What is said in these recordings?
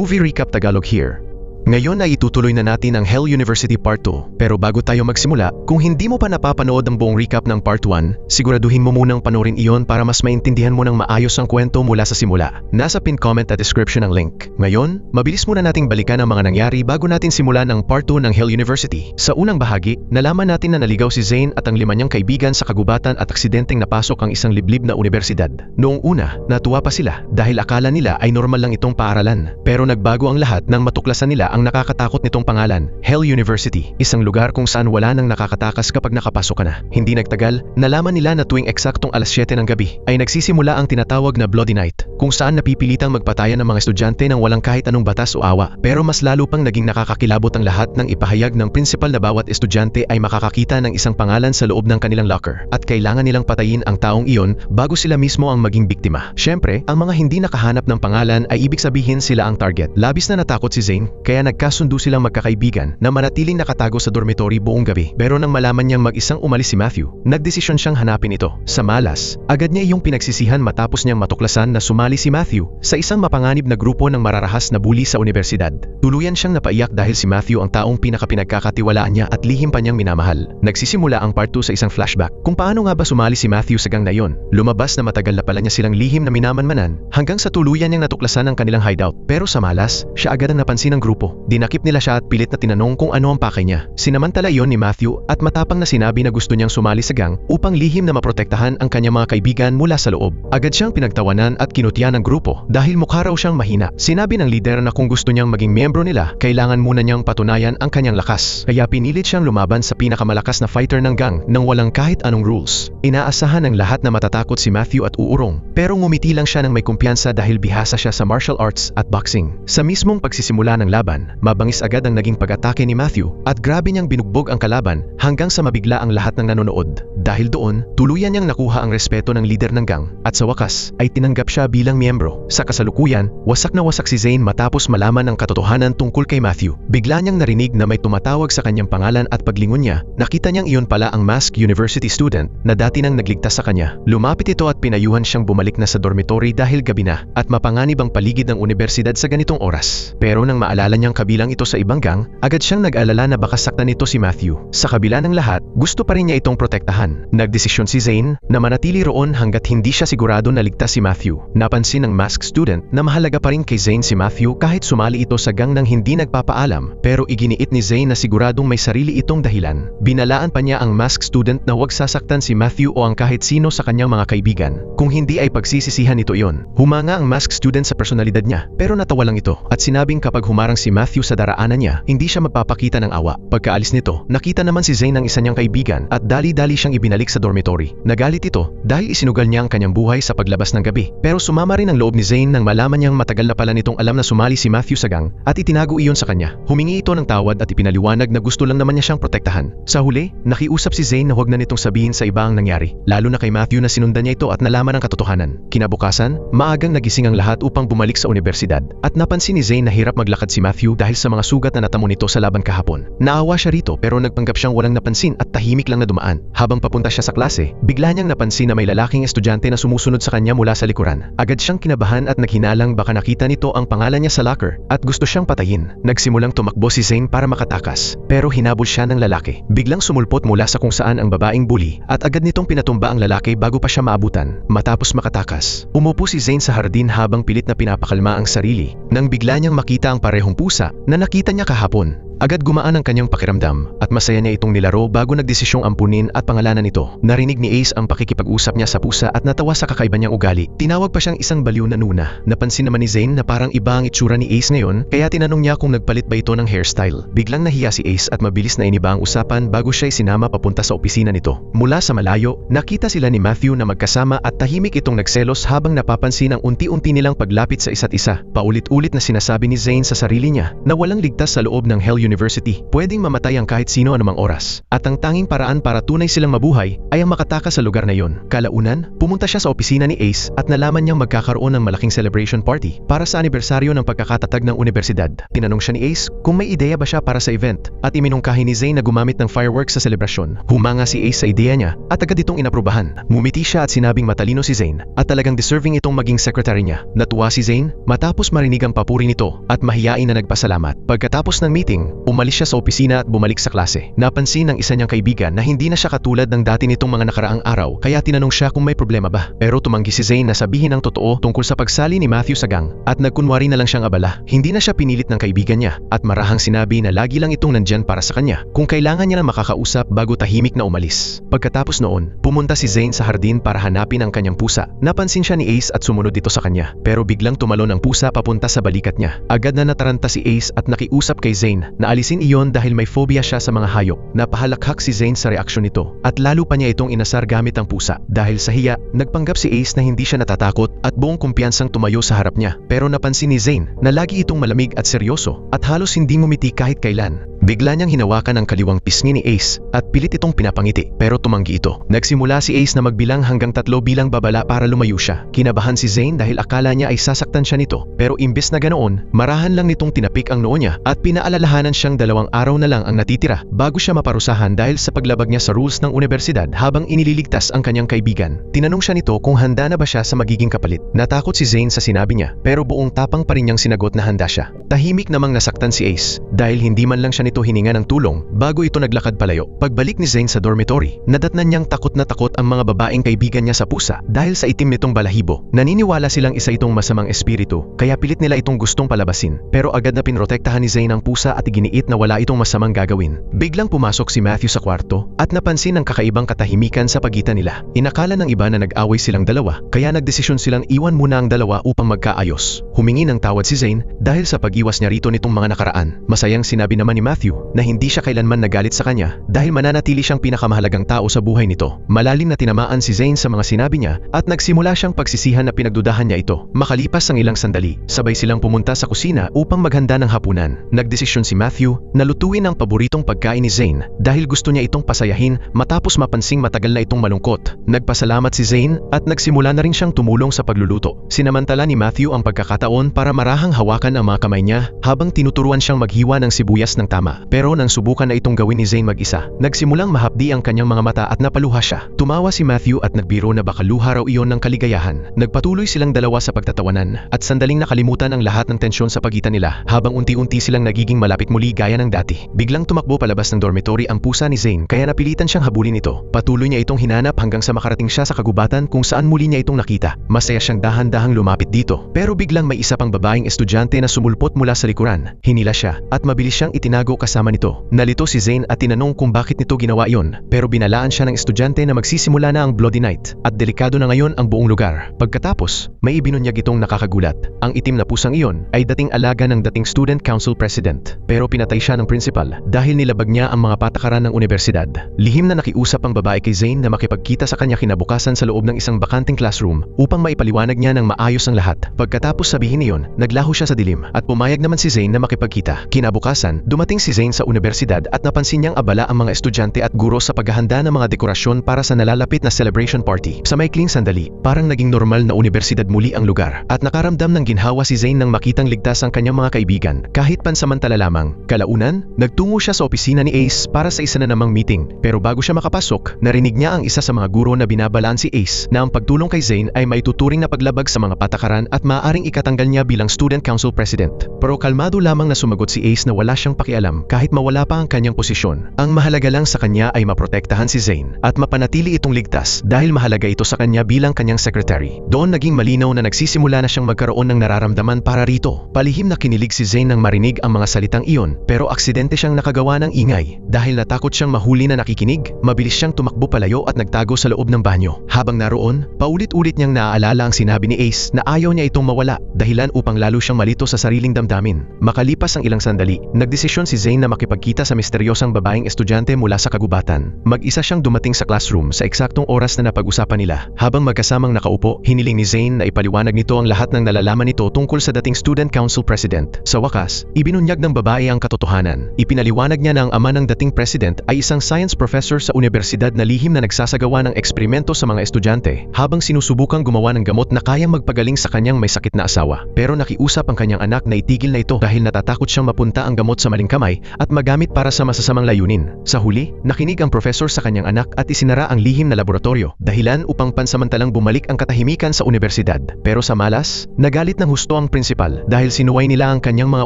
Movie Recap Tagalog here. Ngayon ay itutuloy na natin ang Hell University Part 2. Pero bago tayo magsimula, kung hindi mo pa napapanood ang buong recap ng Part 1, siguraduhin mo munang panoorin iyon para mas maintindihan mo ng maayos ang kwento mula sa simula. Nasa pin comment at description ang link. Ngayon, mabilis muna nating balikan ang mga nangyari bago natin simulan ang Part 2 ng Hell University. Sa unang bahagi, nalaman natin na naligaw si Zane at ang 5 niyang kaibigan sa kagubatan at aksidenteng napasok ang isang liblib na universidad. Noong una, natuwa pa sila dahil akala nila ay normal lang itong paaralan. Pero nagbago ang lahat nang matuklasan nila ang nakakatakot nitong pangalan, Hell University, isang lugar kung saan wala nang nakakatakas kapag nakapasok ka na. Hindi nagtagal, nalaman nila na tuwing eksaktong alas 7 ng gabi ay nagsisimula ang tinatawag na Bloody Night, kung saan napipilitang magpatayan ng mga estudyante ng walang kahit anong batas o awa. Pero mas lalo pang naging nakakakilabot ang lahat ng ipahayag ng principal na bawat estudyante ay makakakita ng isang pangalan sa loob ng kanilang locker at kailangan nilang patayin ang taong iyon bago sila mismo ang maging biktima. Syempre, ang mga hindi nakahanap ng pangalan ay ibig sabihin sila ang target. Labis na natakot si Zane, kaya nagkasundo silang magkakaibigan na manatiling nakatago sa dormitory buong gabi. Pero nang malaman niyang mag-isang umalis si Matthew, nagdesisyon siyang hanapin ito. Sa malas, agad niya iyong pinagsisihan matapos niyang matuklasan na sumali si Matthew sa isang mapanganib na grupo ng mararahas na bully sa universidad. Tuluyan siyang napaiyak dahil si Matthew ang taong pinagkakatiwalaan niya at lihim pa niyang minamahal. Nagsisimula ang part 2 sa isang flashback kung paano nga ba sumali si Matthew sa gang na yon. Lumabas na matagal na pala niya silang lihim na minamanmanan hanggang sa tuluyan niyang natuklasan ang kanilang hideout. Pero sa malas, siya agad ang napansin ng grupo. Dinakip nila siya at pilit na tinanong kung ano ang pakay niya. Sinamantala iyon ni Matthew at matapang na sinabi na gusto niyang sumali sa gang upang lihim na maprotektahan ang kanyang mga kaibigan mula sa loob. Agad siyang pinagtawanan at kinutya ng grupo dahil mukha raw siyang mahina. Sinabi ng leader na kung gusto niyang maging miyembro nila, kailangan muna niyang patunayan ang kanyang lakas. Kaya pinilit siyang lumaban sa pinakamalakas na fighter ng gang nang walang kahit anong rules. Inaasahan ng lahat na matatakot si Matthew at uurong, pero ngumiti lang siya ng may kumpiyansa dahil bihasa siya sa martial arts at boxing. Sa mismong pagsisimula ng laban, mabangis agad ang naging pag-atake ni Matthew at grabe niyang binugbog ang kalaban hanggang sa mabigla ang lahat ng nanonood. Dahil doon, tuluyan niyang nakuha ang respeto ng leader ng gang at sa wakas ay tinanggap siya bilang miyembro. Sa kasalukuyan, wasak na wasak si Zane matapos malaman ang katotohanan tungkol kay Matthew. Bigla niyang narinig na may tumatawag sa kanyang pangalan at paglingon niya, nakita niyang iyon pala ang masked university student na dati nang nagligtas sa kanya. Lumapit ito at pinayuhan siyang bumalik na sa dormitory dahil gabi na at mapanganib ang paligid ng universidad sa ganitong oras. Pero nang maalala niyang kabilang ito sa ibang gang, agad siyang nag-alala na baka saktan nito si Matthew. Sa kabila ng lahat, gusto pa rin niya itong protektahan. Nagdesisyon si Zane na manatili roon hanggat hindi siya sigurado na ligtas si Matthew. Napansin ng masked student na mahalaga pa rin kay Zane si Matthew kahit sumali ito sa gang nang hindi nagpapaalam, pero iginiit ni Zane na siguradong may sarili itong dahilan. Binalaan pa niya ang masked student na huwag sasaktan si Matthew o ang kahit sino sa kanyang mga kaibigan. Kung hindi ay pagsisisihan nito iyon. Humanga ang masked student sa personalidad niya, pero natawa lang ito at sinabing kapag humarang si Matthew sa daraanan niya, hindi siya magpapakita ng awa. Pagkaalis nito, nakita naman si Zane ng isa niyang kaibigan at dali-dali siyang ibinalik sa dormitory. Nagalit ito dahil isinugal niya ang kanyang buhay sa paglabas ng gabi. Pero sumama rin ang loob ni Zane nang malaman niyang matagal na pala nitong alam na sumali si Matthew sa gang at itinago iyon sa kanya. Humingi ito ng tawad at ipinaliwanag na gusto lang naman niya siyang protektahan. Sa huli, nakiusap si Zane na huwag na nitong sabihin sa iba ang nangyari, lalo na kay Matthew na sinundan niya ito at nalaman ang katotohanan. Kinabukasan, maagang nagising ang lahat upang bumalik sa universidad at napansin ni Zane na hirap maglakad si Matthew dahil sa mga sugat na natamo nito sa laban kahapon. Naawa siya rito pero nagpanggap siyang walang napansin at tahimik lang na dumaan. Habang papunta siya sa klase, bigla niyang napansin na may lalaking estudyante na sumusunod sa kanya mula sa likuran. Agad siyang kinabahan at naghinalang baka nakita nito ang pangalan niya sa locker at gusto siyang patayin. Nagsimulang tumakbo si Zane para makatakas, pero hinabol siya ng lalaki. Biglang sumulpot mula sa kung saan ang babaeng bully at agad nitong pinatumba ang lalaki bago pa siya maabutan. Matapos makatakas, umupo si Zane sa hardin habang pilit na pinapakalma ang sarili nang bigla niyang makita ang parehong pusa na nakita niya kahapon. Agad gumaan ang kanyang pakiramdam at masaya niya itong nilaro bago nagdesisyong ampunin at pangalanan ito. Narinig ni Ace ang pakikipag-usap niya sa pusa at natawa sa kakaiba niyang ugali. Tinawag pa siyang isang baliw na nuna. Napansin naman ni Zane na parang iba ang itsura ni Ace ngayon, kaya tinanong niya kung nagpalit ba ito ng hairstyle. Biglang nahiya si Ace at mabilis na iniba ang usapan bago siya isinama papunta sa opisina nito. Mula sa malayo, nakita sila ni Matthew na magkasama at tahimik itong nagselos habang napapansin ang unti-unti nilang paglapit sa isa't isa. Paulit-ulit na sinasabi ni Zane sa sarili niya na walang ligtas sa loob ng Hell University. Pwedeng mamatay ang kahit sino anumang oras. At ang tanging paraan para tunay silang mabuhay ay ang makatakas sa lugar na yon. Kalaunan, pumunta siya sa opisina ni Ace at nalaman niyang magkakaroon ng malaking celebration party para sa anibersaryo ng pagkakatatag ng universidad. Tinanong siya ni Ace kung may ideya ba siya para sa event at iminungkahi ni Zane na gumamit ng fireworks sa selebrasyon. Humanga si Ace sa ideya niya at agad itong inaprubahan. Ngumiti siya at sinabing matalino si Zane at talagang deserving itong maging secretary niya. Natuwa si Zane matapos marinig ang papuri nito at mahiyain na nagpasalamat. Pagkatapos ng meeting, umalis siya sa opisina at bumalik sa klase. Napansin ng isa niyang kaibigan na hindi na siya katulad ng dati nitong mga nakaraang araw kaya tinanong siya kung may problema ba. Pero tumanggi si Zane na sabihin ang totoo tungkol sa pagsali ni Matthew sa gang at nagkunwari na lang siyang abala. Hindi na siya pinilit ng kaibigan niya at marahang sinabi na lagi lang itong nandyan para sa kanya kung kailangan niya lang makakausap bago tahimik na umalis. Pagkatapos noon, pumunta si Zane sa hardin para hanapin ang kanyang pusa. Napansin siya ni Ace at sumunod dito sa kanya pero biglang tumalon ang pusa papunta sa balikat niya. Agad na nataranta si Ace at nakiusap kay Zane na alisin iyon dahil may phobia siya sa mga hayop. Napahalakhak si Zane sa reaksyon nito at lalo pa niya itong inasar gamit ang pusa. Dahil sa hiya, nagpanggap si Ace na hindi siya natatakot at buong kumpiyansang tumayo sa harap niya. Pero napansin ni Zane na lagi itong malamig at seryoso at halos hindi ngumiti kahit kailan. Bigla niyang hinawakan ang kaliwang pisngi ni Ace at pilit itong pinapangiti pero tumanggi ito. Nagsimula si Ace na magbilang hanggang 3 bilang babala para lumayo siya. Kinabahan si Zane dahil akala niya ay sasaktan siya nito pero imbes na ganoon, marahan lang nitong tinapik ang noo niya at pinaalalahanan siyang 2 araw na lang ang natitira bago siya maparusahan dahil sa paglabag niya sa rules ng universidad habang inililigtas ang kanyang kaibigan. Tinanong siya nito kung handa na ba siya sa magiging kapalit. Natakot si Zane sa sinabi niya pero buong tapang pa rin niyang sinagot na handa siya. Tahimik namang nasaktan si Ace dahil hindi man lang siya nito hininga ng tulong bago ito naglakad palayo. Pagbalik ni Zane sa dormitory, nadatnan niyang takot na takot ang mga babaeng kaibigan niya sa pusa dahil sa itim nitong balahibo. Naniniwala silang isa itong masamang espiritu kaya pilit nila itong gustong palabasin. Pero agad na pinrotektahan ni Zane ang pusa at iginiit na wala itong masamang gagawin. Biglang pumasok si Matthew sa kwarto at napansin ang kakaibang katahimikan sa pagitan nila. Inakala ng iba na nag-away silang dalawa kaya nagdesisyon silang iwan muna ang dalawa upang magkaayos. Humingi ng tawad si Zane dahil sa pag-iwas niya rito nitong mga nakaraan. Masayang sinabi naman ni Matthew na hindi siya kailanman nagalit sa kanya dahil mananatili siyang pinakamahalagang tao sa buhay nito. Malalim na tinamaan si Zane sa mga sinabi niya at nagsimula siyang pagsisihan na pinagdudahan niya ito. Makalipas ang ilang sandali, sabay silang pumunta sa kusina upang maghanda ng hapunan. Nagdesisyon si Matthew na lutuin ang paboritong pagkain ni Zane dahil gusto niya itong pasayahin matapos mapansing matagal na itong malungkot. Nagpasalamat si Zane at nagsimula na rin siyang tumulong sa pagluluto. Sinamantala ni Matthew ang pagkakataon para marahang hawakan ang mga kamay niya habang tinuturuan siyang maghiwa ng sibuyas ng tama. Pero nang subukan na itong gawin ni Zane mag-isa, nagsimulang mahapdi ang kanyang mga mata at napaluha siya. Tumawa si Matthew at nagbiro na baka luha raw iyon ng kaligayahan. Nagpatuloy silang dalawa sa pagtatawanan at sandaling nakalimutan ang lahat ng tensyon sa pagitan nila habang unti-unti silang nagiging malapit muli gaya ng dati. Biglang tumakbo palabas ng dormitory ang pusa ni Zane kaya napilitan siyang habulin ito. Patuloy niya itong hinanap hanggang sa makarating siya sa kagubatan kung saan muli niya itong nakita. Masaya siyang dahan-dahang lumapit dito pero biglang may isa pang babaeng estudyante na sumulpot mula sa likuran. Hinila siya at mabilis siyang itinago kasama nito. Nalito si Zane at tinanong kung bakit nito ginawa iyon pero binalaan siya ng estudyante na magsisimula na ang Bloody Night at delikado na ngayon ang buong lugar. Pagkatapos, may ibinunyag itong nakakagulat. Ang itim na pusang iyon ay dating alaga ng dating Student Council President pero pinatay siya ng principal dahil nilabag niya ang mga patakaran ng universidad. Lihim na nakiusap ang babae kay Zane na makipagkita sa kanya kinabukasan sa loob ng isang bakanting classroom upang maipaliwanag niya ng maayos ang lahat. Pagkatapos sabihin niyon, naglaho siya sa dilim at pumayag naman si Zane na makipagkita. Kinabukasan, dumating si Zane sa universidad at napansin niyang abala ang mga estudyante at guro sa paghahanda ng mga dekorasyon para sa nalalapit na celebration party. Sa maikling sandali, parang naging normal na universidad muli ang lugar at nakaramdam ng ginhawa si Zane nang makitang ligtas ang kanyang mga kaibigan kahit pansamantala lamang. Kalaunan, nagtungo siya sa opisina ni Ace para sa isa na namang meeting pero bago siya makapasok, narinig niya ang isa sa mga guro na binabalaan si Ace na ang pagtulong kay Zane ay maituturing na paglabag sa mga patakaran at maaaring ikatanggal niya bilang Student Council President. Pero kalmado lamang na sumagot si Ace na wala siyang pakialam kahit mawala pa ang kanyang posisyon. Ang mahalaga lang sa kanya ay maprotektahan si Zane at mapanatili itong ligtas dahil mahalaga ito sa kanya bilang kanyang secretary. Doon naging malinaw na nagsisimula na siyang magkaroon ng nararamdaman para rito. Palihim na kinilig si Zane nang marinig ang mga salitang iyon pero aksidente siyang nakagawa ng ingay. Dahil natakot siyang mahuli na nakikinig, mabilis siyang tumakbo palayo at nagtago sa loob ng banyo. Habang naroon, paulit-ulit niyang naaalala ang sinabi ni Ace na ayaw niya itong mawala, dahilan upang lalo siyang malito sa sariling damdamin. damdamin. Makalipas ang ilang sandali, nagdesisyon si Zane na makipagkita sa misteryosang babaeng estudyante mula sa kagubatan. Mag-isa siyang dumating sa classroom sa eksaktong oras na napag-usapan nila. Habang magkasamang nakaupo, hiniling ni Zane na ipaliwanag nito ang lahat ng nalalaman nito tungkol sa dating Student Council President. Sa wakas, ibinunyag ng babae ang katotohanan. Ipinaliwanag niya na ang ama ng dating president ay isang science professor sa universidad na lihim na nagsasagawa ng eksperimento sa mga estudyante habang sinusubukang gumawa ng gamot na kayang magpagaling sa kanyang may sakit na asawa. Pero nakiusap ang kanyang anak na itigil na ito dahil natatakot siyang mapunta ang gamot sa maling kamay at magamit para sa masasamang layunin. Sa huli, nakinig ang professor sa kanyang anak at isinara ang lihim na laboratorio, dahilan upang pansamantalang bumalik ang katahimikan sa universidad. Pero sa malas, nagalit ng husto ang principal dahil sinuway nila ang kanyang mga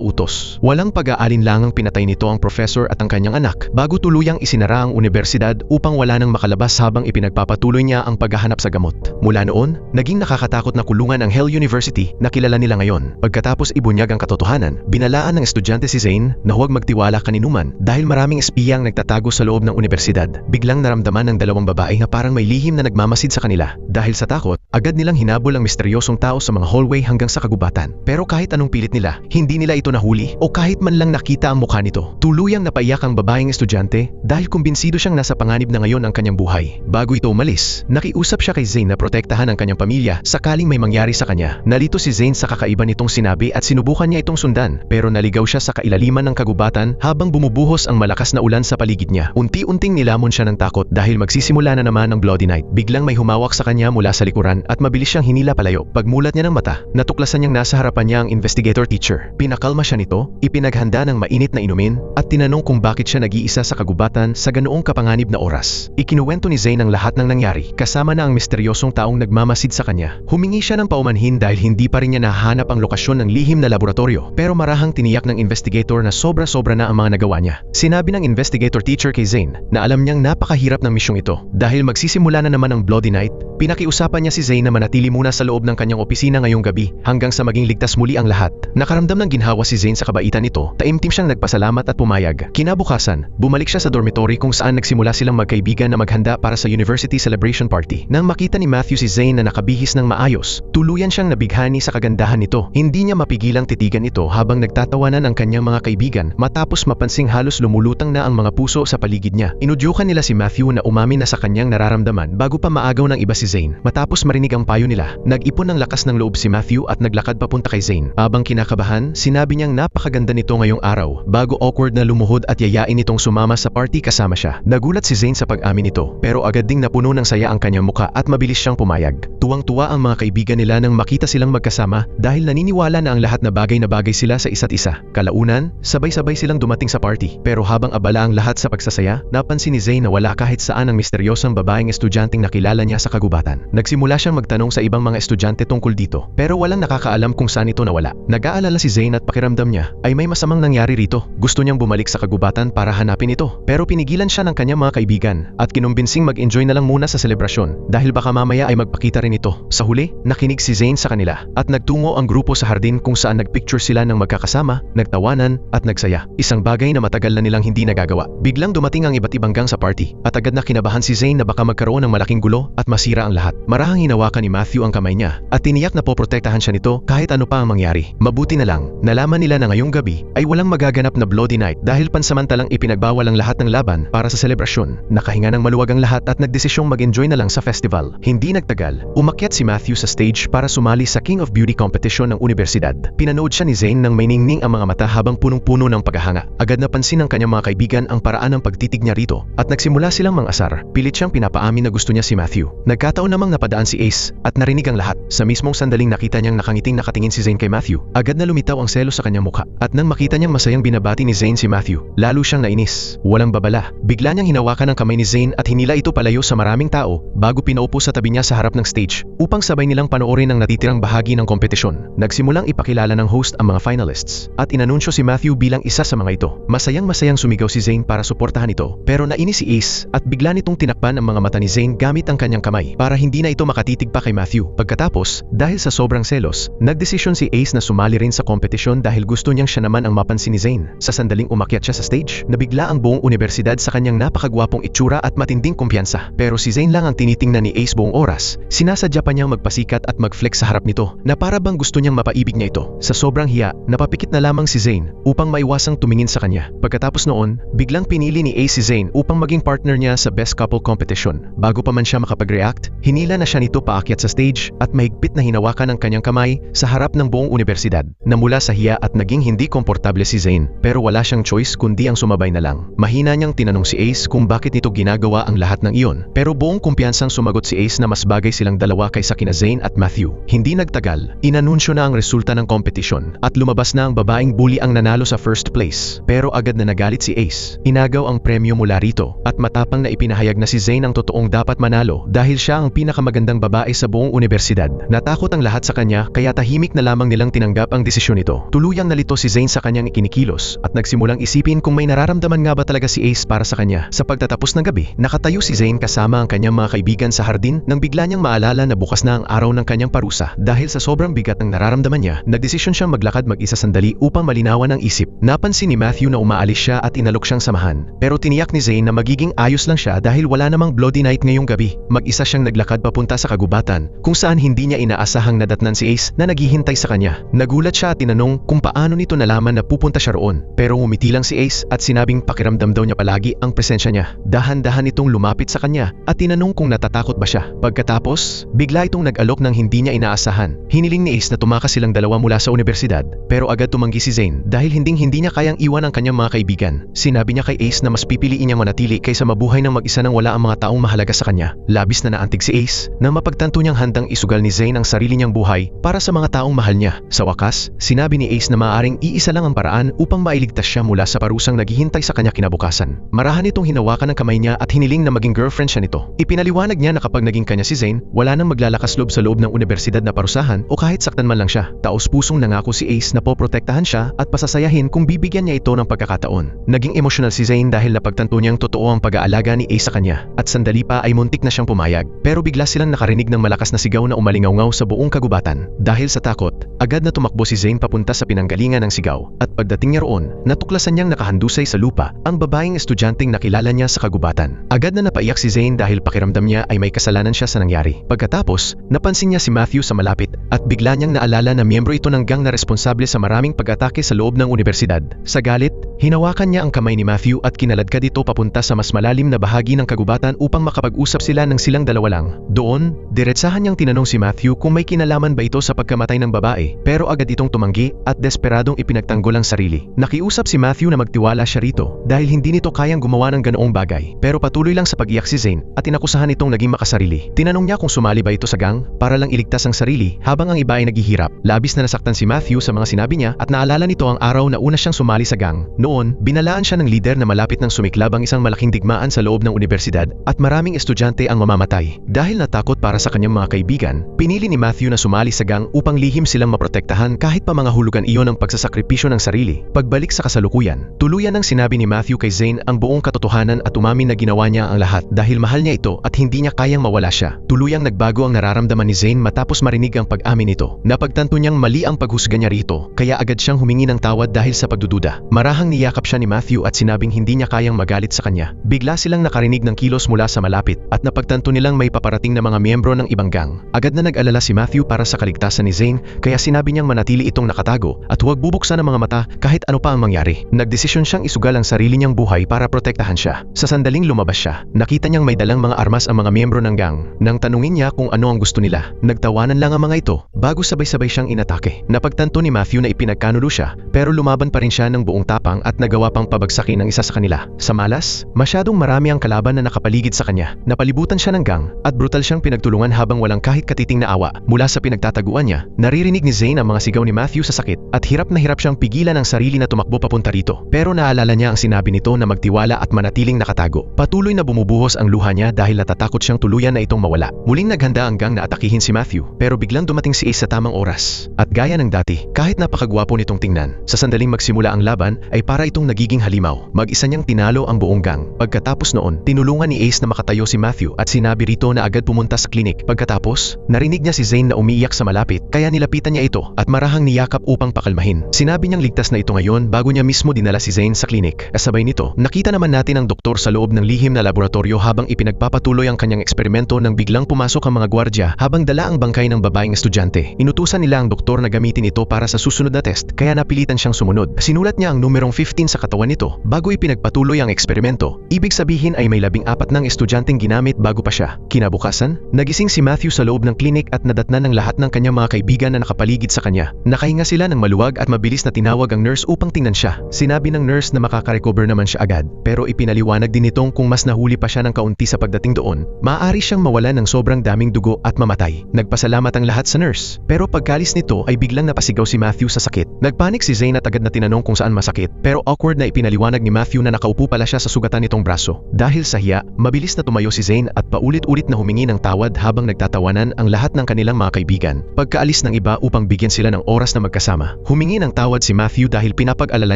utos. Walang pag-aalinlangang pinatay nito ang professor at ang kanyang anak bago tuluyang isinara ang universidad upang wala nang makalabas habang ipinagpapatuloy niya ang paghahanap sa gamot. Mula noon, naging nakakatakot na kulungan ang Hell University na kilala nila ngayon. Pagkatapos ibunyag ang katotohanan, binalaan ng estudyante si Zane na huwag magtiwala kaninuman dahil maraming espiya ang nagtatago sa loob ng universidad. Biglang naramdaman ng dalawang babae na parang may lihim na nagmamasid sa kanila. Dahil sa takot, agad nilang hinabol ang misteryosong tao sa mga hallway hanggang sa kagubatan. Pero kahit anong pilit nila, hindi nila ito nahuli o kahit man lang nakita ang mukha nito. Tuluyang napaiyak ang babaeng estudyante dahil kumbinsido siyang nasa panganib na ngayon ang kanyang buhay. Bago ito umalis, nakiusap siya kay Zane na protektahan ang kanyang pamilya sakaling may mangyari sa kanya. Nalito si Zane sa kakaiba nitong sinabi at sinubukan niya itong sundan, pero naligaw siya sa kailaliman ng kagubatan habang bumubuhos ang malakas na ulan sa paligid niya. Unti-unting nilamon siya ng takot dahil magsisimula na naman ang Bloody Night. Biglang may humawak sa kanya mula sa likuran at mabilis siyang hinila palayo. Pagmulat niya ng mata, natuklasan niyang nasa harapan niya ang investigator teacher. Pinakalma siya nito, ipinaghanda ng mainit na inumin at tinanong kung bakit siya nag-iisa sa kagubatan sa ganoong kapanganib na oras. Ikinuwento ni Zane ang lahat ng nangyari, kasama na ang misteryosong taong nagmamasid sa kanya. Humingi siya ng paumanhin dahil hindi pa rin niya nahanap ang lokasyon ng lihim na laboratorio, pero marahang tiniyak ng investigator na sobra-sobra na ang mga nagawa niya. Sinabi ng investigator teacher kay Zane na alam niyang napakahirap ng misyong ito. Dahil magsisimula na naman ang Bloody Night, pinakiusapan niya si Zane na manatili muna sa loob ng kanyang opisina ngayong gabi hanggang sa maging ligtas muli ang lahat. Nakaramdam ng ginhawa si Zane sa kabaitan nito, taimtim siyang nagpasalamat at pumayag. Kinabukasan, bumalik siya sa dormitory kung saan nagsimula silang magkaibigan na maghanda para sa university celebration party. Nang makita ni Matthew si Zane na nakabihis ng maayos, tuluyan siyang nabighani sa kagandahan nito. Hindi niya mapigilang titigan ito habang nagtatawanan ang kanyang mga kaibigan matapos mapansing halos lumulutang na ang mga puso sa paligid niya. Inudyukan nila si Matthew na umamin na sa kanyang nararamdaman bago pa maagaw ng iba si Zane. Matapos marinig ang payo nila, nag-ipon ng lakas ng loob si Matthew at naglakad papunta kay Zane. Habang kinakabahan, sinabi niyang napakaganda nito ngayong araw bago awkward na lumuhod at yayain itong sumama sa party kasama siya. Nagulat si Zane sa pag-amin nito, pero agad ding napuno ng saya ang kanyang muka at mabilis siyang pumayag. Tuwang-tuwa ang mga kaibigan nila nang makita silang magkasama dahil naniniwala na ang lahat na bagay sila sa isa't isa. Kalaunan, sabay-sabay silang dumating sa party, pero habang abala ang lahat sa pagsasaya, napansin ni Zane na wala kahit saan ang misteryosang babaeng estudyanteng nakilala niya sa kagubatan. Nagsimula siyang magtanong sa ibang mga estudyante tungkol dito, pero walang nakakaalam kung saan ito nawala. Nag-aalala si Zane at pakiramdam niya ay may masamang nangyari rito. Gusto niyang bumalik sa kagubatan para hanapin ito, pero pinigilan siya ng kanyang mga kaibigan at kinumbinsing mag-enjoy na lang muna sa selebrasyon dahil baka mamaya ay magpakita rin ito. Sa huli, nakinig si Zane sa kanila at nagtungo ang grupo sa hardin kung saan nagpicture sila ng magkakasama, nagtawanan at nagsaya. Isang bagay na matagal na nilang hindi nagagawa. Biglang dumating ang iba't ibang gang sa party at agad na kinabahan si Zane na baka magkaroon ng malaking gulo at masira ang lahat. Marahang hinawakan ni Matthew ang kamay niya at tiniyak na poprotektahan siya nito kahit ano pa ang mangyari. Mabuti na lang, nalaman nila na ngayong gabi ay walang magaganap na Bloody Night dahil pansamantalang ipinagbawal ang lahat ng laban para sa selebrasyon. Nakahinga ng maluwag ang lahat at nagdesisyong mag-enjoy na lang sa festival. Hindi nagtagal, umakyat si Matthew sa stage para sumali sa King of Beauty competition ng universidad. Pinanood siya ni Zane nang may ningning ang mga mata habang punong-puno ng paghahanga. Agad napansin ng kanyang mga kaibigan ang paraan ng pagtitig niya rito at nagsimula silang mang-asar. Pilit siyang pinapaamin na gusto niya si Matthew. Nagkataon namang napadaan si Ace at narinig ang lahat. Sa mismong sandaling nakita niyang nakangiting nakatingin si Zane kay Matthew, agad na lumitaw ang selo sa kanyang mukha. At nang makita niyang masayang binabati ni Zane si Matthew, lalo siyang nainis. Walang babala, bigla niyang hinawakan ang kamay ni Zane at hinila ito palayo sa maraming tao bago pinaupo sa tabi niya sa harap ng stage upang sabay nilang panoorin ang natitirang bahagi ng kompetisyon. Nagsimulang ipakilala ng host ang mga finalists at inanunsyo si Matthew bilang isa sa mga ito. Masayang-masayang sumigaw si Zane para suportahan ito, pero nainis si Ace at bigla nitong tinakpan ang mga mata ni Zane gamit ang kanyang kamay para hindi na ito makatitig pa kay Matthew. Pagkatapos, dahil sa sobrang selos, nagdesisyon si Ace na sumali rin sa kompetisyon dahil gusto niyang siya naman ang mapansin ni Zane. Sa sandaling umakyat siya sa stage, nabigla ang buong universidad sa kanyang napakagwapong itsura at matinding kumpiyansa. Pero si Zane lang ang tinitingnan ni Ace buong oras. Sinasadya pa niyang magpasikat at mag-flex sa harap nito na para bang gusto niyang mapaibig niya ito. Sa sobrang nahiya, napapikit na lamang si Zane upang maiwasang tumingin sa kanya. Pagkatapos noon, biglang pinili ni Ace si Zane upang maging partner niya sa Best Couple Competition. Bago pa man siya makapag-react, hinila na siya nito paakyat sa stage at mahigpit na hinawakan ang kanyang kamay sa harap ng buong unibersidad. Namula sa hiya at naging hindi komportable si Zane, pero wala siyang choice kundi ang sumabay na lang. Mahina niyang tinanong si Ace kung bakit nito ginagawa ang lahat ng iyon, pero buong kumpiyansang sumagot si Ace na mas bagay silang dalawa kaysa kina Zane at Matthew. Hindi nagtagal, inanunsyo na ang resulta ng competition at lumabas na ang babaeng bully ang nanalo sa first place. Pero agad na nagalit si Ace. Inagaw ang premyo mula rito at matapang na ipinahayag na si Zane ang totoong dapat manalo dahil siya ang pinakamagandang babae sa buong unibersidad. Natakot ang lahat sa kanya kaya tahimik na lamang nilang tinanggap ang desisyon nito. Tuluyang nalito si Zane sa kanyang ikinikilos at nagsimulang isipin kung may nararamdaman nga ba talaga si Ace para sa kanya. Sa pagtatapos ng gabi, nakatayo si Zane kasama ang kanyang mga kaibigan sa hardin nang bigla niyang maalala na bukas na ang araw ng kanyang parusa. Dahil sa sobrang bigat ng nararamdaman niya, nagdesisyon siyang maglakad mag-isa sandali upang malinawan ang isip. Napansin ni Matthew na umaalis siya at inalok siyang samahan. Pero tiniyak ni Zane na magiging ayos lang siya dahil wala namang bloody night ngayong gabi. Mag-isa siyang naglakad papunta sa kagubatan kung saan hindi niya inaasahang nadatnan si Ace na naghihintay sa kanya. Nagulat siya at tinanong kung paano nito nalaman na pupunta siya roon. Pero ngumiti lang si Ace at sinabing pakiramdam daw niya palagi ang presensya niya. Dahan-dahan itong lumapit sa kanya at tinanong kung natatakot ba siya. Pagkatapos, bigla itong nag-alok ng hindi niya inaasahan. Hiniling ni Ace na tumakas silang dalawa mula sa unibersidad, pero agad tumanggi si Zane dahil hindi niya kayang iwan ang kanyang mga kaibigan. Sinabi niya kay Ace na mas pipiliin niyang manatili kaysa mabuhay ng mag-isa nang wala ang mga taong mahalaga sa kanya. Labis na naantig si Ace na mapagtanto niyang handang isugal ni Zane ang sarili niyang buhay para sa mga taong mahal niya. Sa wakas, sinabi ni Ace na maaaring iisa lang ang paraan upang mailigtas siya mula sa parusang naghihintay sa kanya kinabukasan. Marahan itong hinawakan ng kamay niya at hiniling na maging girlfriend siya nito. Ipinaliwanag niya na kapag naging kanya si Zane, wala nang maglalakas loob sa loob ng unibersidad na parusahan o kahit saktan man lang siya. Taos-pusong nangako si Ace na poprotektahan siya at pasasayahin kung bibigyan niya ito ng pagkakataon. Naging emosyonal si Zane dahil napagtanto niyang totoo ang pag-aalaga ni Ace sa kanya at sandali pa ay muntik na siyang pumayag. Pero bigla silang nakarinig ng malakas na sigaw na umalingaw-ngaw sa buong kagubatan. Dahil sa takot, agad na tumakbo si Zane papunta sa pinanggalingan ng sigaw at pagdating niya roon, natuklasan niyang nakahandusay sa lupa ang babaeng estudyanteng nakilala niya sa kagubatan. Agad na napaiyak si Zane dahil pakiramdam niya ay may kasalanan siya sa nangyari. Pagkatapos, napansin niya si Matthew sa malapit at bigla niyang naalala na miyembro ito ng gang na responsable sa maraming pag-atake sa loob ng unibersidad. Sa galit, hinawakan niya ang kamay ni Matthew at kinaladkad ito papunta sa mas malalim na bahagi ng kagubatan upang makapag-usap sila ng silang dalawa lang. Doon, diretsahan niyang tinanong si Matthew kung may kinalaman ba ito sa pagkamatay ng babae, pero agad itong tumanggi at desperadong ipinagtanggol ang sarili. Nakiusap si Matthew na magtiwala siya rito dahil hindi nito kayang gumawa ng ganoong bagay. Pero patuloy lang sa pag-iyak si Zane at inakusahan itong naging makasarili. Tinanong niya kung sumali ba ito sa gang para lang iligtas ang sarili habang ang iba ay naghihirap. Labis na nasaktan si Matthew sa mga sinabi niya at naalala nito ang araw na una siyang sumali sa gang. Noon, binalaan siya ng lider na malapit ng sumiklab ang isang malaking digmaan sa loob ng unibersidad at maraming estudyante ang mamamatay. Dahil natakot para sa kanyang mga kaibigan, pinili ni Matthew na sumali sa gang upang lihim silang maprotektahan kahit pa mga hulugan iyon ng pagsasakripisyo ng sarili. Pagbalik sa kasalukuyan, tuluyan nang sinabi ni Matthew kay Zane ang buong katotohanan at umamin na ginawa niya ang lahat dahil mahal niya ito at hindi niya kayang mawala siya. Tuluyang nagbago ang nararamdaman ni Zane matapos marinig ang pag-amin nito. Napagtanto niyang mali ang paghusga niya rito, kaya agad siyang humingi ng tawad dahil sa pagdududa. Marahang niyakap siya ni Matthew at sinabing hindi niya kayang magalit sa kanya. Bigla silang nakarinig ng kilos mula sa malapit at napagtanto nilang may paparating na mga miyembro ng ibang gang. Agad na nag-alala si Matthew para sa kaligtasan ni Zane, kaya sinabi niyang manatili itong nakatago at huwag bubuksan ang mga mata kahit ano pa ang mangyari. Nagdesisyon siyang isugal ang sarili niyang buhay para protektahan siya. Sa sandaling lumabas siya, nakita niyang may dalang mga armas ang mga miyembro ng gang. Nang tanungin niya kung ano ang gusto nila, nagtawanan lang ang mga ito bago sabay-sabay siyang inatake. Napagtanto ni Matthew na ipinagkanulo siya, pero lumaban pa rin siya ng buong tapang at nagawa pang pabagsakin ang isa sa kanila. Sa malas, masyadong marami ang kalaban na nakapaligid sa kanya. Napalibutan siya ng gang at brutal siyang pinagtulungan habang walang kahit katiting na awa. Mula sa pinagtataguan niya, naririnig ni Zane ang mga sigaw ni Matthew sa sakit at hirap na hirap siyang pigilan ang sarili na tumakbo papunta rito. Pero naalala niya ang sinabi nito na magtiwala at manatiling nakatago. Patuloy na bumubuhos ang luha niya dahil natatakot siyang tuluyan na itong mawala. Muling naghanda ang gang na atakihin si Matthew, pero biglang dumating si Ace sa tamang oras. At gaya ng dati, kahit napakagwapo nitong tingnan, sa sandaling magsimula ang laban ay para itong nagiging halimaw. Mag-isa niyang tinalo ang buong gang. Pagkatapos noon, tinulungan ni Ace na makatayo si Matthew at sinabi rito na agad pumunta sa klinik. Pagkatapos, narinig niya si Zane na umiiyak sa malapit, kaya nilapitan niya ito at marahang niyakap upang pakalmahin. Sinabi niyang ligtas na ito ngayon bago niya mismo dinala si Zane sa klinik. Kasabay nito, nakita naman natin ang doktor sa loob ng lihim na laboratorio habang ipinagpapatuloy ang kanyang eksperimento nang biglang pumasok ang mga gwardya habang dala ang bangkay ng babaeng estudyante. Inutusan nila ang doktor na gamitin ito para para sa susunod na test kaya napilitan siyang sumunod. Sinulat niya ang numerong 15 sa katawan nito bago ipinagpatuloy ang eksperimento. Ibig sabihin ay may 14 ng estudyanteng ginamit bago pa siya. Kinabukasan, nagising si Matthew sa loob ng klinik at nadatnan ng lahat ng kanyang mga kaibigan na nakapaligid sa kanya. Nakahinga sila ng maluwag at mabilis na tinawag ang nurse upang tingnan siya. Sinabi ng nurse na makaka-recover naman siya agad, pero ipinaliwanag din nitong kung mas nahuli pa siya ng kaunti sa pagdating doon, maaari siyang mawalan ng sobrang daming dugo at mamatay. Nagpasalamat ang lahat sa nurse, pero pagkalis nito ay biglang napasigaw si Matthew sa sakit. Nagpanik si Zane at agad na tinanong kung saan masakit, pero awkward na ipinaliwanag ni Matthew na nakaupo pala siya sa sugatan nitong braso. Dahil sa hiya, mabilis na tumayo si Zane at paulit-ulit na humingi ng tawad habang nagtatawanan ang lahat ng kanilang mga kaibigan. Pagkaalis ng iba upang bigyan sila ng oras na magkasama, humingi ng tawad si Matthew dahil pinapag-alala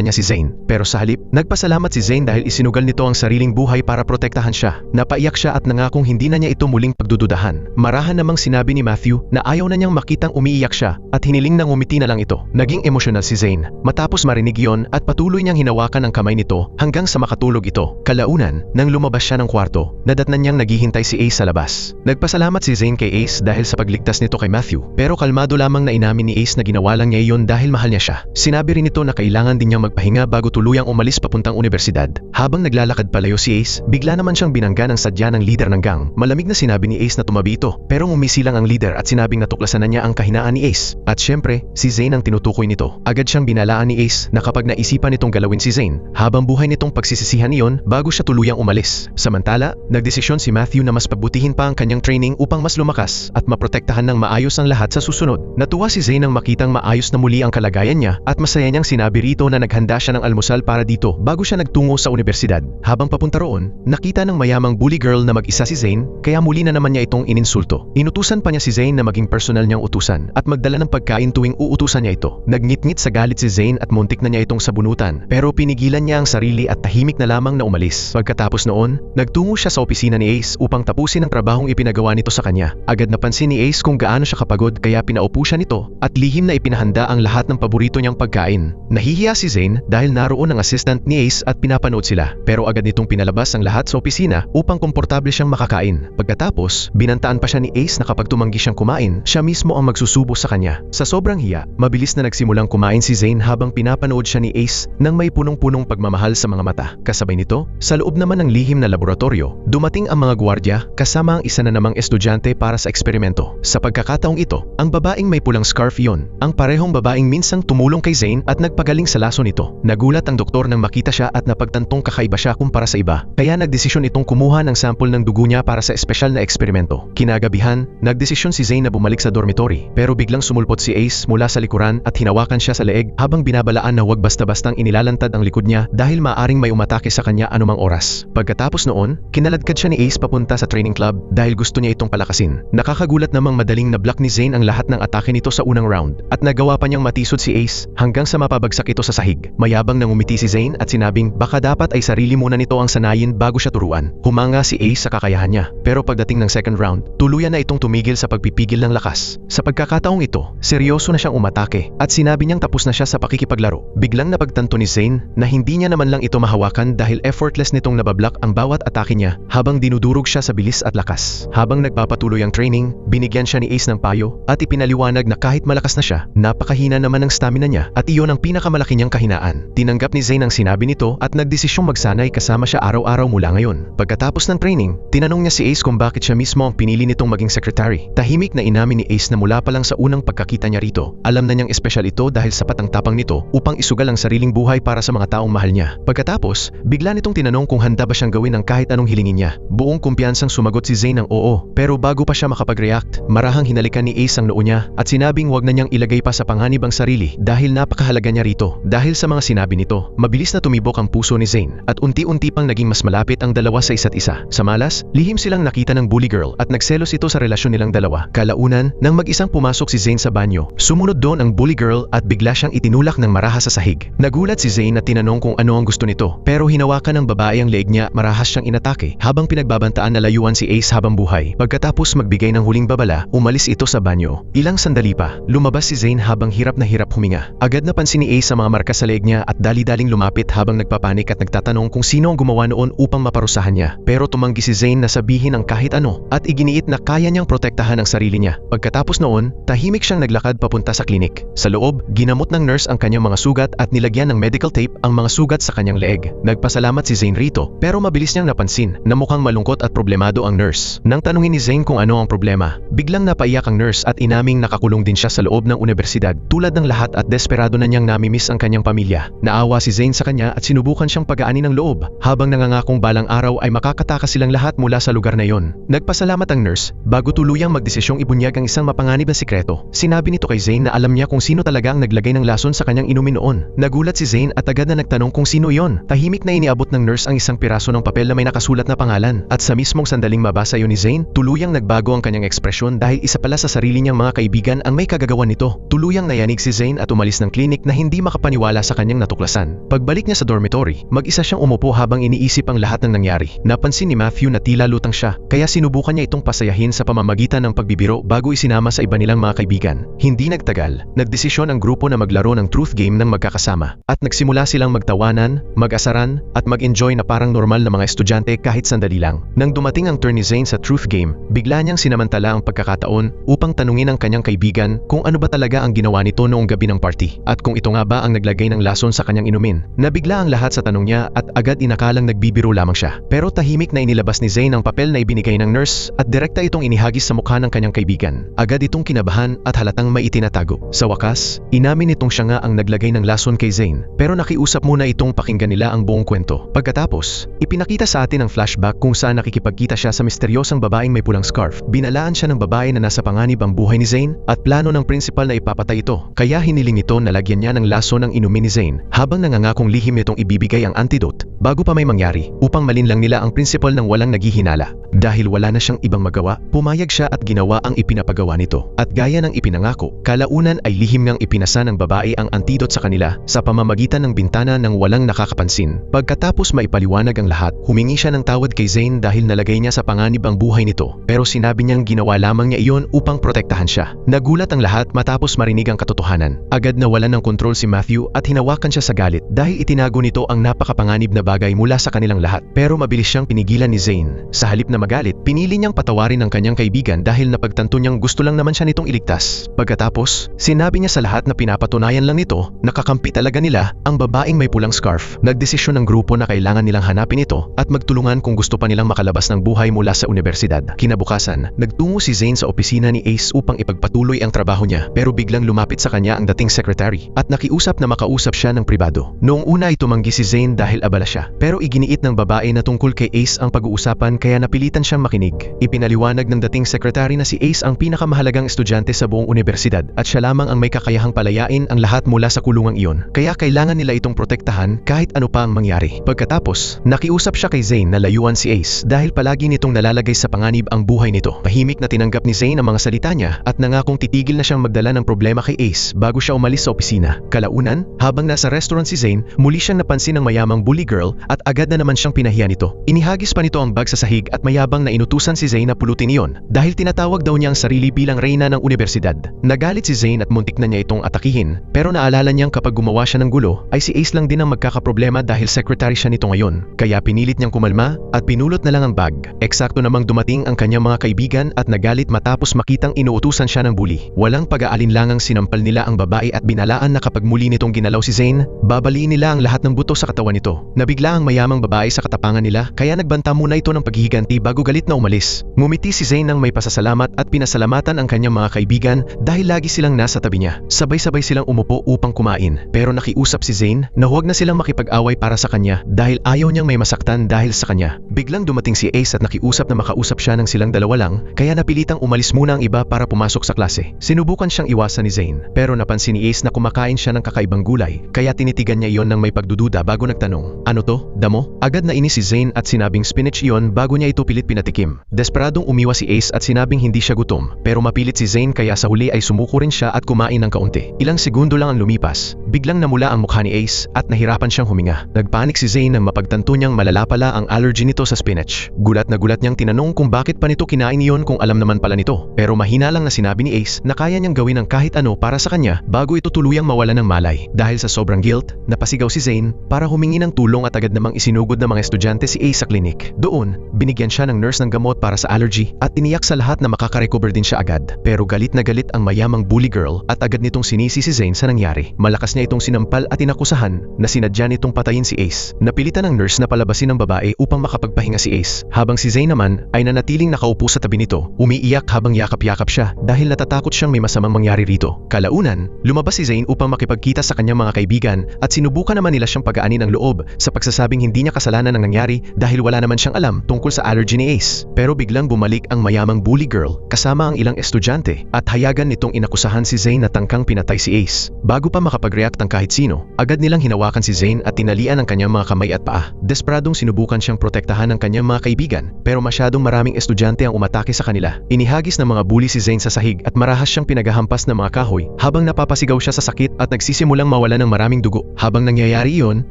niya si Zane. Pero sa halip, nagpasalamat si Zane dahil isinugal nito ang sariling buhay para protektahan siya. Napaiyak siya at nangakong hindi na niya ito muling pagdududahan. Marahan namang sinabi ni Matthew na ayaw na niyang makitang umiiyak siya at hiniling na ngumiti na lang ito. Naging emosyonal si Zane matapos marinig iyon at patuloy niyang hinawakan ang kamay nito hanggang sa makatulog ito. Kalaunan, nang lumabas siya ng kwarto, nadatnan niyang naghihintay si Ace sa labas. Nagpasalamat si Zane kay Ace dahil sa pagligtas nito kay Matthew, pero kalmado lamang na inamin ni Ace na ginawa lang niya iyon dahil mahal niya siya. Sinabi rin nito na kailangan din niyang magpahinga bago tuluyang umalis papuntang universidad. Habang naglalakad palayo si Ace, bigla naman siyang binangga ng sadya ng leader ng gang. Malamig na sinabi ni Ace na tumabi ito, pero ngumisi lang ang leader at sinabing natuklasan na niya ang kahinaan ni Ace. At syempre, si Zane ang tinutukoy nito. Agad siyang binalaan ni Ace na kapag naisipan nitong galawin si Zane, habang buhay nitong pagsisisihan iyon bago siya tuluyang umalis. Samantala, nagdesisyon si Matthew na mas pagbutihin pa ang kanyang training upang mas lumakas at maprotektahan ng maayos ang lahat sa susunod. Natuwa si Zane nang makitang maayos na muli ang kalagayan niya at masaya niyang sinabi rito na naghanda siya ng almusal para dito bago siya nagtungo sa universidad. Habang papunta roon, nakita ng mayamang bully girl na mag-isa si Zane kaya muli na naman niya itong ininsulto. Inutusan pa niya si Zane na maging personal niyang utusan at magdala ng pagkain tuwing uutusan niya ito. Nagngit-ngit sa galit si Zane at muntik na niya itong sabunutan, pero pinigilan niya ang sarili at tahimik na lamang na umalis. Pagkatapos noon, nagtungo siya sa opisina ni Ace upang tapusin ang trabahong ipinagawa nito sa kanya. Agad napansin ni Ace kung gaano siya kapagod kaya pinaupo siya nito at lihim na ipinahanda ang lahat ng paborito niyang pagkain. Nahihiya si Zane dahil naroon ang assistant ni Ace at pinapanood sila, pero agad nitong pinalabas ang lahat sa opisina upang komportable siyang makakain. Pagkatapos, binantaan pa siya ni Ace na kapag tumanggi siyang kumain, siya mismo ang magsusubo sa kanya. Sa sobrang hiya, mabilis na nagsimulang kumain si Zane habang pinapanood siya ni Ace nang may punong-punong pagmamahal sa mga mata. Kasabay nito, sa loob naman ng lihim na laboratorio, dumating ang mga gwardiya kasama ang isa na namang estudyante para sa eksperimento. Sa pagkakataong ito, ang babaeng may pulang scarf iyon, ang parehong babaeng minsang tumulong kay Zane at nagpagaling sa laso nito. Nagulat ang doktor nang makita siya at napagtantong kakaiba siya kumpara sa iba, kaya nagdesisyon itong kumuha ng sample ng dugo niya para sa espesyal na eksperimento. Kinagabihan, nagdesisyon si Zane na bumalik sa dormitory, pero biglang sumulpot si Ace mula sa likuran at hinawakan siya sa leeg habang binabalaan na huwag basta-bastang inilalantad ang likod niya dahil maaring may umatake sa kanya anumang oras. Pagkatapos noon, kinaladkad siya ni Ace papunta sa training club dahil gusto niya itong palakasin. Nakakagulat namang madaling na-block ni Zane ang lahat ng atake nito sa unang round at nagawa pa niyang matisod si Ace hanggang sa mapabagsak ito sa sahig. Mayabang nang umiti si Zane at sinabing baka dapat ay sarili muna nito ang sanayin bago siya turuan. Humanga si Ace sa kakayahan niya, pero pagdating ng second round, tuluyan na itong tumigil sa pagpipigil ng lakas. Sa pagkakataong ito, seryoso na siyang umatake at sinabi niyang tapos na siya sa pakikipaglaro. Biglang napagtanto ni Zane na hindi niya naman lang ito mahawakan dahil effortless nitong nabablock ang bawat atake niya habang dinudurog siya sa bilis at lakas. Habang nagpapatuloy ang training, binigyan siya ni Ace ng payo at ipinaliwanag na kahit malakas na siya, napakahina naman ng stamina niya at iyon ang pinakamalaki niyang kahinaan. Tinanggap ni Zane ang sinabi nito at nagdesisyong magsanay kasama siya araw-araw mula ngayon. Pagkatapos ng training, tinanong niya si Ace kung bakit siya mismo ang pinili nitong maging secretary. Tahimik na inamin ni Ace na mula pa lang sa unang pagkakita niya rito, alam na niyang espesyal ito dahil sapat ang tapang nito upang isugal ang sariling buhay para sa mga taong mahal niya. Pagkatapos, bigla nitong tinanong kung handa ba siyang gawin ang kahit anong hilingin niya. Buong kumpiyansang sumagot si Zane ng oo, pero bago pa siya makapag-react, marahang hinalikan ni Ace ang noo niya at sinabing wag na niyang ilagay pa sa panganib ang sarili dahil napakahalaga niya rito. Dahil sa mga sinabi nito, mabilis na tumibok ang puso ni Zane at unti-unti pang naging mas malapit ang dalawa sa isa't isa. Sa malas, lihim silang nakita ng bully girl at nagselos ito sa relasyon nilang dalawa. Kalaunan, nang mag-isang pumasok si Zane sa banyo, sumunod doon ang bully girl at bigla siyang itinulak ng marahas sa sahig. Nagulat si Zane at tinanong kung ano ang gusto nito, pero hinawakan ng babae ang leeg niya, marahas siyang inatake habang pinagbabantaan na layuan si Ace habang buhay. Pagkatapos magbigay ng huling babala, umalis ito sa banyo. Ilang sandali pa, lumabas si Zane habang hirap na hirap huminga. Agad napansin ni Ace ang mga marka sa leeg niya at dali-daling lumapit habang nagpapanik at nagtatanong kung sino ang gumawa noon upang maparusahan niya. Pero tumanggi si Zane na sabihin ang kahit ano at iginiit na kaya niyang protektahan ang sarili niya. Pagkatapos noon, tahimik siyang naglakad papunta sa klinik. clinic. Sa loob, ginamot ng nurse ang kanyang mga sugat at nilagyan ng medical tape ang mga sugat sa kanyang leeg. Nagpasalamat si Zane rito, pero mabilis niyang napansin na mukhang malungkot at problemado ang nurse. Nang tanungin ni Zane kung ano ang problema, biglang napaiyak ang nurse at inaming nakakulong din siya sa loob ng unibersidad. Tulad ng lahat at desperado na niyang namimiss ang kanyang pamilya. Naawa si Zane sa kanya at sinubukan siyang pagaanin ng loob, habang nangangakong balang araw ay makakatakas silang lahat mula sa lugar na yon. Nagpasalamat ang nurse bago tuluyang magdesisyong ibunyag ang isang mapanganib na sikreto. Sinabi nito kay Zane na alam niya kung sino talaga ang naglagay ng lason sa kanyang inumin noon. Nagulat si Zane at agad na nagtanong kung sino iyon. Tahimik na iniabot ng nurse ang isang piraso ng papel na may nakasulat na pangalan. At sa mismong sandaling mabasa yun ni Zane, tuluyang nagbago ang kanyang ekspresyon dahil isa pala sa sarili niyang mga kaibigan ang may kagagawan nito. Tuluyang nayanig si Zane at umalis ng klinik na hindi makapaniwala sa kanyang natuklasan. Pagbalik niya sa dormitory, mag-isa siyang umupo habang iniisip ang lahat ng nangyari. Napansin ni Matthew na tila lutang siya, kaya sinubukan niya itong pasayahin sa pamamagitan ng pagbibiro bago isinama sa iba nilang mga kaibigan. Hindi nagtagal, nagdesisyon ang grupo na maglaro ng truth game ng magkakasama. At nagsimula silang magtawanan, mag-asaran, at mag-enjoy na parang normal na mga estudyante kahit sandali lang. Nang dumating ang turn ni Zane sa truth game, bigla niyang sinamantala ang pagkakataon upang tanungin ang kanyang kaibigan kung ano ba talaga ang ginawa nito noong gabi ng party. At kung ito nga ba ang naglagay ng lason sa kanyang inumin. Nabigla ang lahat sa tanong niya at agad inakalang nagbibiro lamang siya. Pero tahimik na inilabas ni Zane ang papel na ibinigay ng nurse at direkta itong inihagis sa mukha ng kanyang kaibigan. Agad itong kinabahan at halatang may itinatago. Sa wakas, inamin nitong siya nga ang naglagay ng lason kay Zane. Pero nakiusap muna itong pakinggan nila ang buong kwento. Pagkatapos, ipinakita sa atin ang flashback kung saan nakikipagkita siya sa misteryosang babaeng may pulang scarf. Binalaan siya ng babae na nasa panganib ang buhay ni Zane at plano ng principal na ipapatay ito. Kaya hiniling ito na lagyan niya ng lason ng inumin ni Zane habang nangangakong lihim nitong ibibigay ang antidote bago pa may mangyari upang malinlang nila ang principal ng walang naghihinala. Dahil wala na siyang ibang magawa, pumayag siya at ginawa ang ipinapagawa nito. At gaya ng ipinangako, kalaunan ay lihim ngang ipinasa ng babae ang antidote sa kanila sa pamamagitan ng bintana ng walang nakakapansin. Pagkatapos maipaliwanag ang lahat, humingi siya ng tawad kay Zane dahil nalagay niya sa panganib ang buhay nito. Pero sinabi niyang ginawa lamang niya iyon upang protektahan siya. Nagulat ang lahat matapos marinig ang katotohanan. Agad nawalan ng kontrol si Matthew at hinawakan siya sa galit dahil itinago nito ang napakapanganib na bagay mula sa kanilang lahat. Pero mabilis siyang pinigilan ni Zane. Sa halip na magalit, pinili niyang patawarin ang kanyang kaibigan dahil napagtanto niyang gusto lang naman siya nitong iligtas. Pagkatapos, sinabi niya sa lahat na pinapatunayan lang nito na kakampi talaga nila ang babaeng may pulang scarf. Nagdesisyon ng grupo na kailangan nilang hanapin ito at magtulungan kung gusto pa nilang makalabas ng buhay mula sa unibersidad. Kinabukasan, nagtungo si Zane sa opisina ni Ace upang ipagpatuloy ang trabaho niya, pero biglang lumapit sa kanya ang dating secretary at nakiusap na makausap siya ng pribado. Noong una ay tumanggi si Zane dahil abala siya, pero iginiit ng babae na tungkol kay Ace ang pag-uusapan kaya napilitan siyang makinig. Ipinaliwanag ng dating secretary na si Ace ang pinakamahalagang estudyante sa buong unibersidad at siya lamang ang may kakayahang palayain ang lahat mula sa kulungang iyon. Kaya kailangan nila itong protektahan kahit ano pa ang mangyari. Pagkatapos, nakiusap siya kay Zane na layuan si Ace dahil palagi nitong nalalagay sa panganib ang buhay nito. Tahimik na tinanggap ni Zane ang mga salita niya at nangakong titigil na siyang magdala ng problema kay Ace bago siya umalis sa opisina. Kalaunan, habang nasa restaurant si Zane, muli siyang napansin ng mayamang bully girl at agad na naman siyang pinahiya nito. Inihagis pa nito ang bag sa sahig at mayabang na inutusan si Zane na pulutin iyon dahil tinatawag daw niya ang sarili bilang reyna ng unibersidad. Nagalit si Zane at muntik na niya itong atakihin, pero naalala niyang kapag gumawa siya ng gulo ay si Ace lang din ang magkakaproblema dahil secretary siya nito ngayon. Kaya pinilit niyang kumalma at pinulot na lang ang bag. Eksakto namang dumating ang kanyang mga kaibigan at nagalit matapos makitang inuutusan siya ng bully. Walang pag-aalinlangang sinampal nila ang babae at binalaan na kapag muli nitong ginalaw si Zane, babaliin nila ang lahat ng buto sa katawan nito. Nabigla ang mayamang babae sa katapangan nila kaya nagbanta muna ito ng paghihiganti bago galit na umalis. Ngumiti si Zane nang may pasasalamat at pinasalamatan ang kanyang mga kaibigan dahil lagi silang nasa tabi niya. Sabay-sabay silang umupo upang kumain. Pero nakiusap si Zane na huwag na silang makipag-away para sa kanya dahil ayaw niyang may masaktan dahil sa kanya. Biglang dumating si Ace at nakiusap na makausap siya ng silang dalawa lang kaya napilitang umalis muna ang iba para pumasok sa klase. Sinubukan siyang iwasan ni Zane pero napansin ni Ace na kumakain siya ng kakaibang gulay kaya tinitigan niya iyon ng may pagdududa bago nagtanong, "Ano to? Damo?" Agad na inis si Zane at sinabing spinach iyon bago niya ito pilit pinatikim. Desperadong umiwas si Ace at sinabing hindi siya gutom pero mapilit si Zane kaya sa huli ay sumuko rin siya at kumain ng kaunti. Ilang segundo lang ang lumipas, biglang namula ang mukha ni Ace at nahirapan siyang huminga. Nagpanik si Zane nang mapagtanto niyang malala pala ang allergy nito sa spinach. Gulat na gulat niyang tinanong kung bakit pa nito kinain iyon kung alam naman pala nito. Pero mahina lang na sinabi ni Ace na kaya niyang gawin ang kahit ano para sa kanya bago ito tuluyang mawala ng malay. Dahil sa sobrang guilt, napasigaw si Zane para humingi ng tulong at agad namang isinugod ng mga estudyante si Ace sa klinik. Doon, binigyan siya ng nurse ng gamot para sa allergy at tiniyak sa lahat na makaka-recover din siya agad. Pero galit na galit ang mayamang bully girl at agad nitong sinisi si Zane sa nangyari. Malakas niya itong sinampal at inakusahan na sinadya nitong patayin si Ace. Napilitan ng nurse na palabasin ng babae upang makapagpahinga si Ace. Habang si Zane naman ay nanatiling nakaupo sa tabi nito, umiiyak habang yakap-yakap siya dahil natatakot siyang may masamang mangyari rito. Kalaunan, lumabas si Zane upang makipagkita sa kanyang mga kaibigan at sinubukan naman nila siyang pagaanin ng loob sa pagsasabing hindi niya kasalanan ang nangyari dahil wala naman siyang alam tungkol sa allergy ni Ace. Pero biglang bumalik ang mayamang bully girl kasama ang ilang estudyante at hayagan nitong inakusahan si Zane na tangkang pinatay si Ace. Bago pa makapag-react ang kahit sino, agad nilang hinawakan si Zane at tinalian ang kanyang mga kamay at paa. Desperadong sinubukan siyang protektahan ng kanyang mga kaibigan pero masyadong maraming estudyante ang umatake sa kanila. Inihagis ng mga bully si Zane sa sahig at marahas siyang pinagahampas ng mga kahoy habang napapasigaw siya sa sakit at nagsisimulang mawala ng maraming dugo. Habang nangyayari iyon,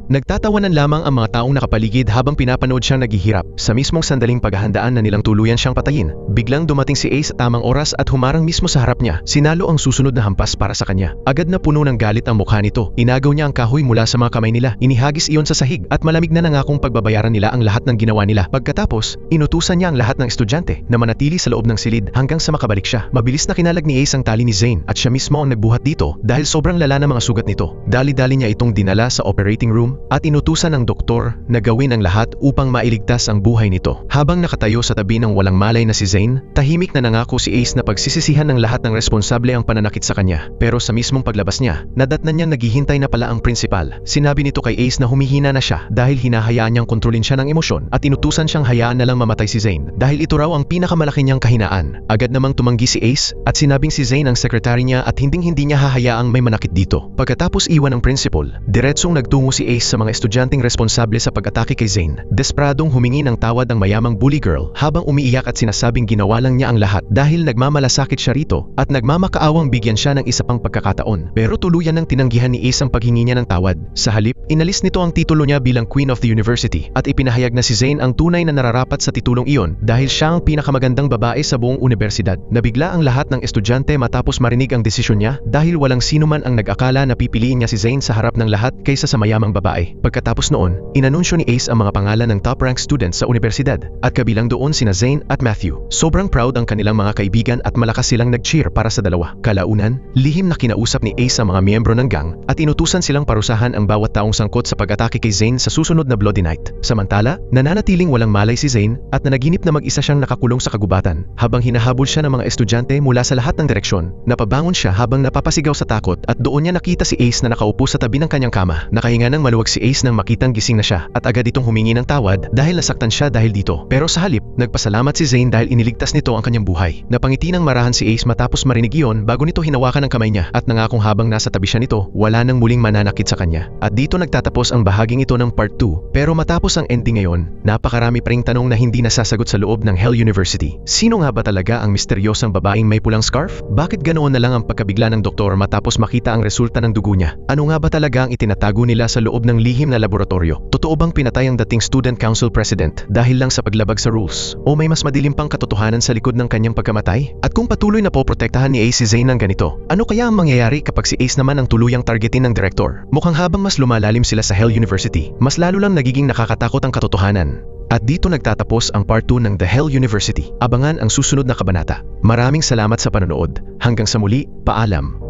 nagtatawanan lamang ang mga taong nakapaligid habang pinapanood siyang naghihirap. Sa mismong sandaling paghahandaan na nilang tuluyan siyang patayin, biglang dumating si Ace sa tamang oras at humarang mismo sa harap niya. Sinalo ang susunod na hampas para sa kanya. Agad na puno ng galit ang mukha nito. Inagaw niya ang kahoy mula sa mga kamay nila. Inihagis iyon sa sahig at malamig na nangakong pagbabayaran nila ang lahat ng ginawa nila. Pagkatapos, inutusan niya ang lahat ng estudyante na manatili sa loob ng silid hanggang sa makabalik siya. Mabilis na kinalag ni Ace ang tali ni Zane at siya mismo ang nagbuhat dito dahil sobrang lala ng mga sugat nito. Dali-dali niya itong dinala sa operating room at inutusan ng doktor na gawin ang lahat upang mailigtas ang buhay nito. Habang nakatayo sa tabi ng walang malay na si Zane, tahimik na nangako si Ace na pagsisisihan ng lahat ng responsable ang pananakit sa kanya. Pero sa mismong paglabas niya, nadatnan niyang naghihintay na pala ang principal. Sinabi nito kay Ace na humihina na siya dahil hinahayaan niyang kontrolin siya ng emosyon at inutusan siyang hayaan na lang mamatay si Zane dahil ito raw ang pinakamalaki niyang kahinaan. Agad namang tumanggi si Ace at sinabing si Zane ang sekretary niya at hindi niya hahayaang may manakit dito. Pagkatapos iwan ng principal, diretsong nagtungo si Ace sa mga estudyanteng responsable sa pag-atake kay Zane. Desperadong humingi ng tawad ang mayamang bully girl habang umiiyak at sinasabing ginawa lang niya ang lahat dahil nagmamalasakit siya rito at nagmamakaawang bigyan siya ng isa pang pagkakataon. Pero tuluyan ng tinanggihan ni Ace ang paghingi niya ng tawad. Sa halip, inalis nito ang titulo niya bilang Queen of the University at ipinahayag na si Zane ang tunay na nararapat sa titulong iyon dahil siya ang pinakamagandang babae sa buong universidad. Nabigla ang lahat ng estudyante matapos marinig ang desisyon niya dahil walang sino man ang nag-akala na pipiliin niya si Zane sa harap ng lahat kaysa sa mayamang babae. Pagkatapos noon, inanunsyo ni Ace ang mga pangalan ng top-ranked students sa universidad at kabilang doon sina Zane at Matthew. Sobrang proud ang kanilang mga kaibigan at malakas silang nag-cheer para sa dalawa. Kalaunan, lihim na kinausap ni Ace ang mga miyembro ng gang at inutusan silang parusahan ang bawat taong sangkot sa pag-atake kay Zane sa susunod na Bloody Night. Samantala, nananatiling walang malay si Zane at nanaginip na mag-isa siyang nakakulong sa kagubatan. Habang hinahabol siya ng mga estudyante mula sa lahat ng direksyon, napabangon siya habang napapasigaw sa takot at doon niya nakita si Ace na nakaupo sa tabi ng kanyang kama. Nakahinga ng maluwag si Ace nang makitang gising na siya at agad itong humingi ng tawad dahil nasaktan siya dahil dito. Pero sa halip, nagpasalamat si Zane dahil iniligtas nito ang kanyang buhay. Napangiti ng marahan si Ace matapos marinig iyon bago nito hinawakan ang kamay niya at nangakong habang nasa tabi siya nito, wala nang muling mananakit sa kanya. At dito nagtatapos ang bahaging ito ng part 2. Pero matapos ang ending ngayon, napakarami pa ring tanong na hindi nasasagot sa loob ng Hell University. Sino nga ba talaga ang misteryosang babaeng may pulang scarf? Bakit ganoon na lang ang pagkabigla ng doktor matapos makita ang resulta ng dugo niya? Ano nga ba talaga ang itinatago nila sa loob ng lihim na laboratorio? Totoo bang pinatay ang dating Student Council President dahil lang sa paglabag sa rules? O may mas madilim pang katotohanan sa likod ng kanyang pagkamatay? At kung patuloy na poprotektahan ni Ace si Zane ng ganito, ano kaya ang mangyayari kapag si Ace naman ang tuluyang targetin ng direktor? Mukhang habang mas lumalalim sila sa Hell University, mas lalo lang nagiging nakakatakot ang katotohanan. At dito nagtatapos ang part 2 ng The Hell University. Abangan ang susunod na kabanata. Maraming salamat sa panonood. Hanggang sa muli, paalam.